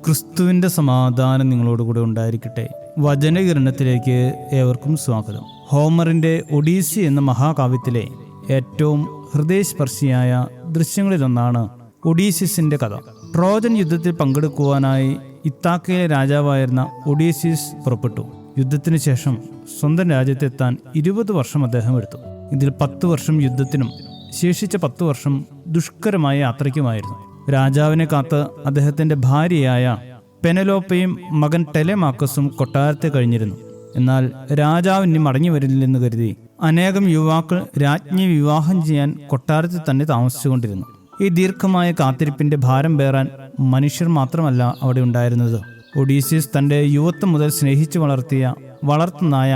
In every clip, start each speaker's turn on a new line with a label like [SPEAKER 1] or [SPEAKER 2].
[SPEAKER 1] ക്രിസ്തുവിൻ്റെ സമാധാനം നിങ്ങളോടുകൂടെ ഉണ്ടായിരിക്കട്ടെ. വചനകിരണത്തിലേക്ക് ഏവർക്കും സ്വാഗതം. ഹോമറിൻ്റെ ഒഡീസി എന്ന മഹാകാവ്യത്തിലെ ഏറ്റവും ഹൃദയസ്പർശിയായ ദൃശ്യങ്ങളിലൊന്നാണ് ഒഡീസിസിൻ്റെ കഥ. ട്രോജൻ യുദ്ധത്തിൽ പങ്കെടുക്കുവാനായി ഇത്താക്കയിലെ രാജാവായിരുന്ന ഒഡീസിസ് പുറപ്പെട്ടു. യുദ്ധത്തിന് ശേഷം സ്വന്തം രാജ്യത്തെത്താൻ 20 വർഷം അദ്ദേഹം എടുത്തു. ഇതിൽ 10 വർഷം യുദ്ധത്തിനും ശേഷിച്ച 10 വർഷം ദുഷ്കരമായ യാത്രയ്ക്കുമായിരുന്നു. രാജാവിനെ കാത്ത് അദ്ദേഹത്തിൻ്റെ ഭാര്യയായ പെനലോപ്പയും മകൻ ടെലെമാക്കസും കൊട്ടാരത്തെ കഴിഞ്ഞിരുന്നു. എന്നാൽ രാജാവ് ഇനി മടങ്ങി വരില്ലെന്ന് കരുതി അനേകം യുവാക്കൾ രാജ്ഞിയെ വിവാഹം ചെയ്യാൻ കൊട്ടാരത്തിൽ തന്നെ താമസിച്ചുകൊണ്ടിരുന്നു. ഈ ദീർഘമായ കാത്തിരിപ്പിന്റെ ഭാരം പേറാൻ മനുഷ്യർ മാത്രമല്ല അവിടെ ഉണ്ടായിരുന്നത്. ഒഡീസിയസ് തൻ്റെ യുവത്വം മുതൽ സ്നേഹിച്ചു വളർത്തിയ വളർത്തുനായ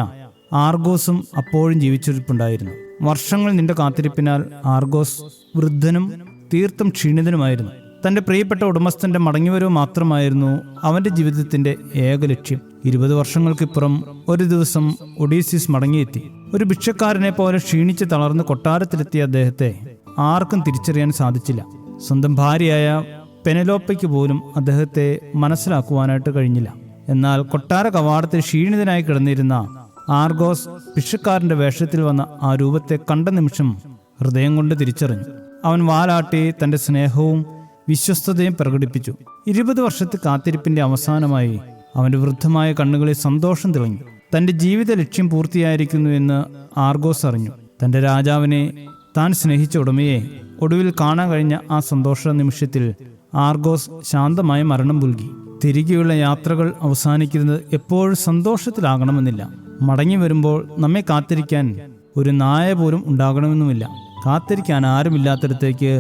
[SPEAKER 1] ആർഗോസും അപ്പോഴും ജീവിച്ചിരിപ്പുണ്ടായിരുന്നു. വർഷങ്ങൾ നീണ്ട കാത്തിരിപ്പിനാൽ ആർഗോസ് വൃദ്ധനും തീർത്തും ക്ഷീണിതനുമായിരുന്നു. തൻ്റെ പ്രിയപ്പെട്ട ഉടമസ്ഥന്റെ മടങ്ങിവരവ് മാത്രമായിരുന്നു അവന്റെ ജീവിതത്തിന്റെ ഏക ലക്ഷ്യം. 20 വർഷങ്ങൾക്കിപ്പുറം ഒരു ദിവസം ഒഡീസിയസ് മടങ്ങിയെത്തി. ഒരു ഭിക്ഷക്കാരനെ പോലെ ക്ഷീണിച്ച് തളർന്ന് കൊട്ടാരത്തിലെത്തിയ അദ്ദേഹത്തെ ആർക്കും തിരിച്ചറിയാൻ സാധിച്ചില്ല. സ്വന്തം ഭാര്യയായ പെനലോപ്പയ്ക്ക് പോലും അദ്ദേഹത്തെ മനസ്സിലാക്കുവാനായിട്ട് കഴിഞ്ഞില്ല. എന്നാൽ കൊട്ടാര കവാടത്തിൽ ക്ഷീണിതനായി കിടന്നിരുന്ന ആർഗോസ് ഭിക്ഷക്കാരന്റെ വേഷത്തിൽ വന്ന ആ രൂപത്തെ കണ്ട നിമിഷം ഹൃദയം കൊണ്ട് തിരിച്ചറിഞ്ഞു. അവൻ വാലാട്ടി തൻ്റെ സ്നേഹവും വിശ്വസ്തതയും പ്രകടിപ്പിച്ചു. 20 വർഷത്തെ കാത്തിരിപ്പിന്റെ അവസാനമായി അവന്റെ വൃദ്ധമായ കണ്ണുകളിൽ സന്തോഷം തിളങ്ങി. തൻ്റെ ജീവിത ലക്ഷ്യം പൂർത്തിയായിരിക്കുന്നു എന്ന് ആർഗോസ് അറിഞ്ഞു. തൻ്റെ രാജാവിനെ, താൻ സ്നേഹിച്ച ഉടമയെ ഒടുവിൽ കാണാൻ കഴിഞ്ഞ ആ സന്തോഷ നിമിഷത്തിൽ ആർഗോസ് ശാന്തമായി മരണം പുൽകി. തിരികെയുള്ള യാത്രകൾ അവസാനിക്കുന്നത് എപ്പോഴും സന്തോഷത്തിലാകണമെന്നില്ല. മടങ്ങി വരുമ്പോൾ നമ്മെ കാത്തിരിക്കാൻ ഒരു നായ പോലും ഉണ്ടാകണമെന്നുമില്ല. കാത്തിരിക്കാൻ ആരുമില്ലാത്തിടത്തേക്ക്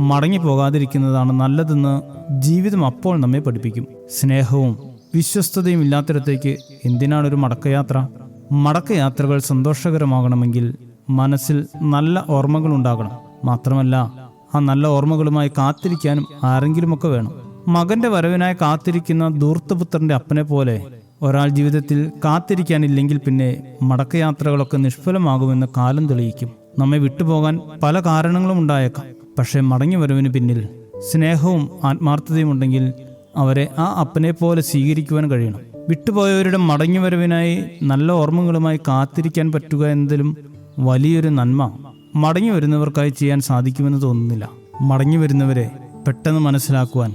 [SPEAKER 1] മടങ്ങി പോകാതിരിക്കുന്നതാണ് നല്ലതെന്ന് ജീവിതം അപ്പോൾ നമ്മെ പഠിപ്പിക്കും. സ്നേഹവും വിശ്വസ്തതയും ഇല്ലാത്തിടത്തേക്ക് എന്തിനാണൊരു മടക്കയാത്ര? മടക്കയാത്രകൾ സന്തോഷകരമാകണമെങ്കിൽ മനസ്സിൽ നല്ല ഓർമ്മകൾ ഉണ്ടാകണം. മാത്രമല്ല, ആ നല്ല ഓർമ്മകളുമായി കാത്തിരിക്കാനും ആരെങ്കിലുമൊക്കെ വേണം. മകന്റെ വരവിനായി കാത്തിരിക്കുന്ന ധൂർത്തപുത്രന്റെ അപ്പനെ പോലെ ഒരാൾ ജീവിതത്തിൽ കാത്തിരിക്കാനില്ലെങ്കിൽ പിന്നെ മടക്കയാത്രകളൊക്കെ നിഷ്ഫലമാകുമെന്ന് കാലം തെളിയിക്കും. നമ്മെ വിട്ടുപോകാൻ പല കാരണങ്ങളും ഉണ്ടായേക്കാം. പക്ഷെ മടങ്ങി വരവിന് പിന്നിൽ സ്നേഹവും ആത്മാർത്ഥതയും ഉണ്ടെങ്കിൽ അവരെ ആ അപ്പനെ പോലെ സ്വീകരിക്കുവാൻ കഴിയണം. വിട്ടുപോയവരുടെ മടങ്ങി വരവിനായി നല്ല ഓർമ്മകളുമായി കാത്തിരിക്കാൻ പറ്റുക എന്നതിലും വലിയൊരു നന്മ മടങ്ങി വരുന്നവർക്കായി ചെയ്യാൻ സാധിക്കുമെന്ന് തോന്നുന്നില്ല. മടങ്ങി വരുന്നവരെ പെട്ടെന്ന് മനസ്സിലാക്കുവാൻ,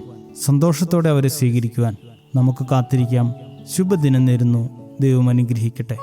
[SPEAKER 1] സന്തോഷത്തോടെ അവരെ സ്വീകരിക്കുവാൻ നമുക്ക് കാത്തിരിക്കാം. ശുഭദിനം നേരുന്നു. ദൈവം അനുഗ്രഹിക്കട്ടെ.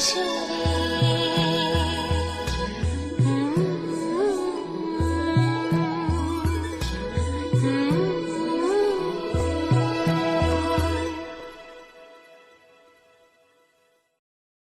[SPEAKER 2] Should